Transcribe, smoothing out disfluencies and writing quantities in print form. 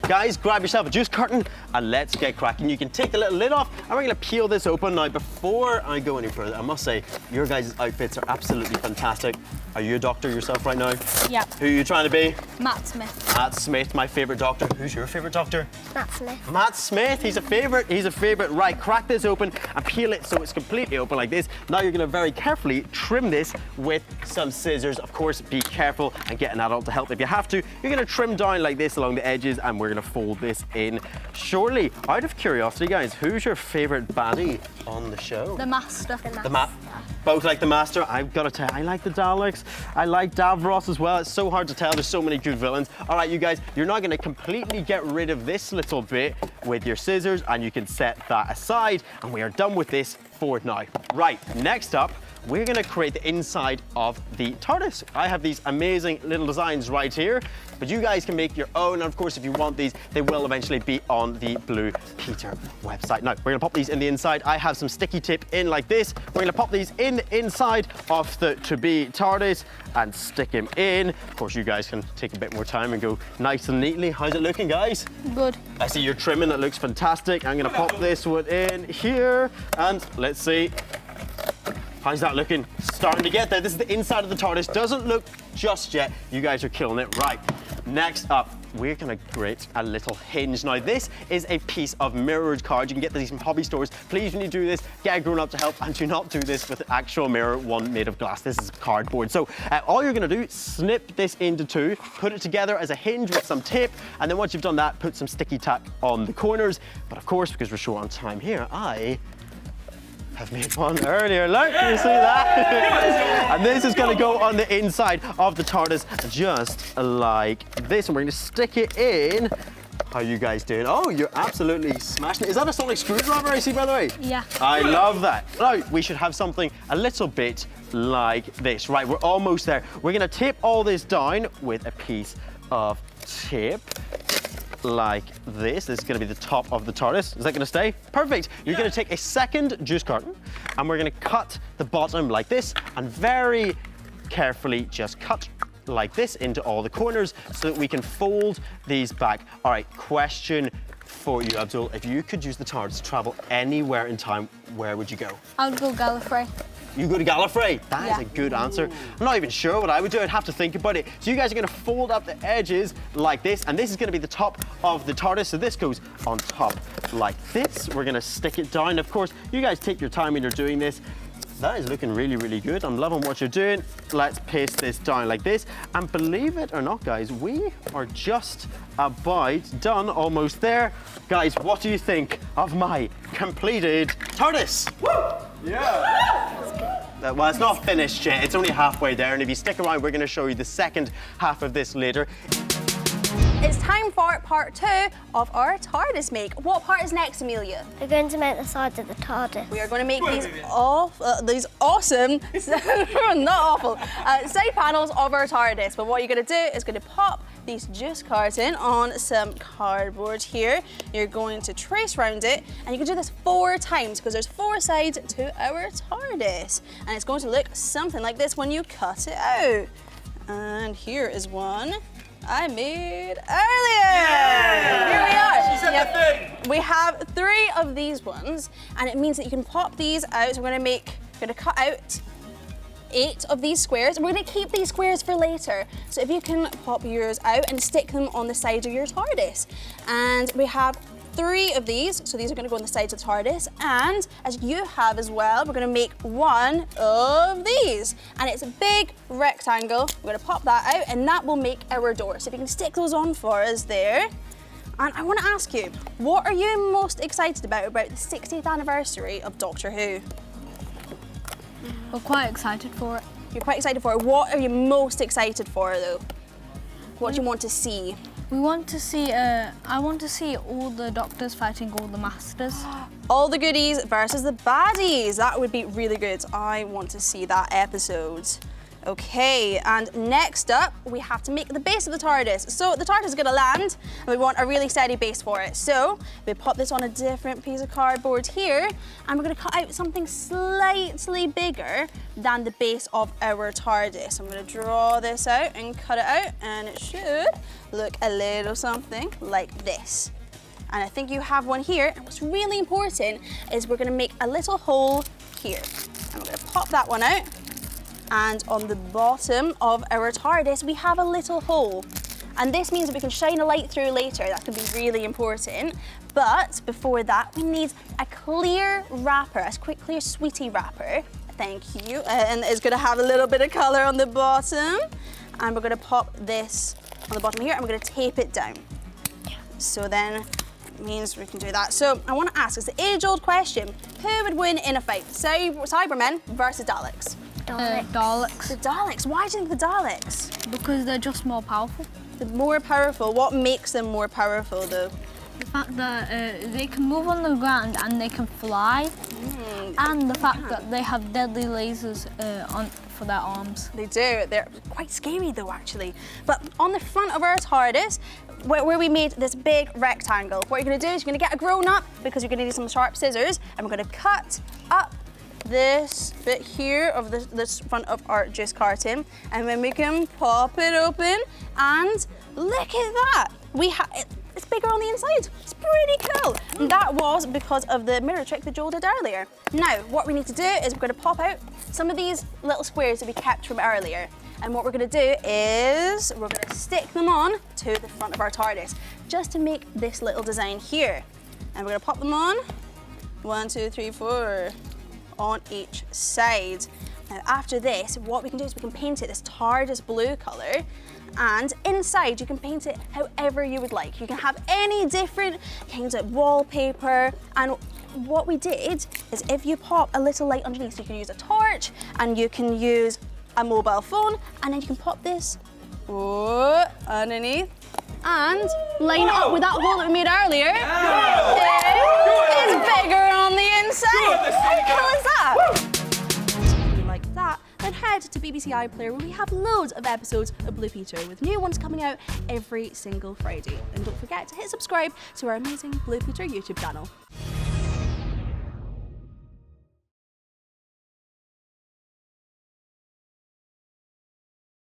guys, grab yourself a juice carton and let's get cracking. You can take the little lid off and we're gonna peel this open. Now, before I go any further, I must say, your guys' outfits are absolutely fantastic. Are you a doctor yourself right now? Yeah. Who are you trying to be? Matt Smith. Matt Smith, my favorite doctor. Who's your favorite doctor? Matt Smith. Matt Smith, he's a favorite. He's a favorite. Right, crack this open and peel it so it's completely open like this. Now you're gonna very carefully trim this with some scissors. Of course, be careful and get an adult to help if you have to. You're gonna trim down like this along the edges and we're gonna fold this in shortly. Out of curiosity, guys, who's your favorite baddie on the show? The Master. Both like the Master. I've got to tell you, I like the Daleks. I like Davros as well. It's so hard to tell. There's so many good villains. All right, you guys, you're now going to completely get rid of this little bit with your scissors and you can set that aside. And we are done with this for now. Right, next up, we're going to create the inside of the TARDIS. I have these amazing little designs right here, but you guys can make your own. And of course, if you want these, they will eventually be on the Blue Peter website. Now, we're going to pop these in the inside. I have some sticky tape in like this. We're going to pop these in the inside of the to-be TARDIS and stick him in. Of course, you guys can take a bit more time and go nice and neatly. How's it looking, guys? Good. I see you're trimming. That looks fantastic. I'm going to pop this one in here, and let's see. How's that looking? Starting to get there. This is the inside of the TARDIS. Doesn't look just yet. You guys are killing it. Right. Next up, we're gonna create a little hinge. Now, this is a piece of mirrored card. You can get these from hobby stores. Please, when you do this, get a grown-up to help, and do not do this with an actual mirror, one made of glass. This is cardboard. So all you're gonna do, snip this into two, put it together as a hinge with some tape, and then once you've done that, put some sticky tack on the corners. But of course, because we're short on time here, I have made one earlier. Look, you see that? And this is going to go on the inside of the TARDIS just like this. And we're going to stick it in. How are you guys doing? Oh, you're absolutely smashing it. Is that a sonic screwdriver I see, by the way? Yeah. I love that. Now, we should have something a little bit like this. Right, we're almost there. We're going to tape all this down with a piece of tape. Like this. This is going to be the top of the TARDIS. Is that going to stay? Perfect. You're going to take a second juice carton and we're going to cut the bottom like this and very carefully just cut like this into all the corners so that we can fold these back. All right, question for you, Abdul. If you could use the TARDIS to travel anywhere in time, where would you go? I would go Gallifrey. You go to Gallifrey. That is a good answer. I'm not even sure what I would do. I'd have to think about it. So you guys are going to fold up the edges like this, and this is going to be the top of the TARDIS. So this goes on top like this. We're going to stick it down. Of course, you guys take your time when you're doing this. That is looking really, really good. I'm loving what you're doing. Let's paste this down like this. And believe it or not, guys, we are just about done, almost there. Guys, what do you think of my completed TARDIS? Woo! Yeah! Well, it's not finished yet. It's only halfway there. And if you stick around, we're going to show you the second half of this later. It's time for part 2 of our TARDIS make. What part is next, Amelia? We're going to make the sides of the TARDIS. We are going to make these awesome, not awful, side panels of our TARDIS. But what you're going to do is going to pop these juice carton on some cardboard here. You're going to trace around it, and you can do this 4 times because there's 4 sides to our TARDIS. And it's going to look something like this when you cut it out. And here is one I made earlier. Yay! Here we are. She said the thing. We have 3 of these ones, and it means that you can pop these out. So we're going to cut out 8 of these squares. We're going to keep these squares for later. So if you can pop yours out and stick them on the side of your TARDIS. And we have 3 of these, so these are going to go on the sides of the TARDIS, and as you have as well, we're going to make 1 of these, and it's a big rectangle. We're going to pop that out, and that will make our door. So if you can stick those on for us there. And I want to ask you, what are you most excited about the 60th anniversary of Doctor Who? We're quite excited for it. You're quite excited for it. What are you most excited for, though? What do you want to see? We want to see, I want to see all the doctors fighting all the masters. All the goodies versus the baddies. That would be really good. I want to see that episode. Okay, and next up, we have to make the base of the TARDIS. So the TARDIS is gonna land, and we want a really steady base for it. So we pop this on a different piece of cardboard here, and we're gonna cut out something slightly bigger than the base of our TARDIS. I'm gonna draw this out and cut it out, and it should look a little something like this. And I think you have one here, and what's really important is we're gonna make a little hole here. And we're gonna pop that one out. And on the bottom of our TARDIS, we have a little hole. And this means that we can shine a light through later. That could be really important. But before that, we need a clear wrapper, a quick clear sweetie wrapper. Thank you. And it's gonna have a little bit of color on the bottom. And we're gonna pop this on the bottom here, and we're gonna tape it down. So then it means we can do that. So I wanna ask, it's the age-old question, who would win in a fight? Cybermen versus Daleks? Daleks. The Daleks, why do you think the Daleks? Because they're just more powerful. They're more powerful, what makes them more powerful though? The fact that they can move on the ground and they can fly, and the fact that they have deadly lasers for their arms. They do, they're quite scary though actually. But on the front of our TARDIS, where we made this big rectangle, what you're gonna do is you're gonna get a grown-up, because you're gonna need some sharp scissors, and we're gonna cut up this bit here of this front of our juice carton, and then we can pop it open, and look at that. It's bigger on the inside. It's pretty cool. And that was because of the mirror trick that Joel did earlier. Now, what we need to do is we're gonna pop out some of these little squares that we kept from earlier. And what we're gonna do is we're gonna stick them on to the front of our TARDIS, just to make this little design here. And we're gonna pop them on, 1, 2, 3, 4, on each side. Now after this, what we can do is we can paint it this TARDIS blue color, and inside you can paint it however you would like. You can have any different kinds of wallpaper, and what we did is if you pop a little light underneath, so you can use a torch and you can use a mobile phone, and then you can pop this underneath and line it up with that hole that we made earlier. It's bigger on the inside. How cool is that? If you like that, then head to BBC iPlayer, where we have loads of episodes of Blue Peter, with new ones coming out every single Friday. And don't forget to hit subscribe to our amazing Blue Peter YouTube channel.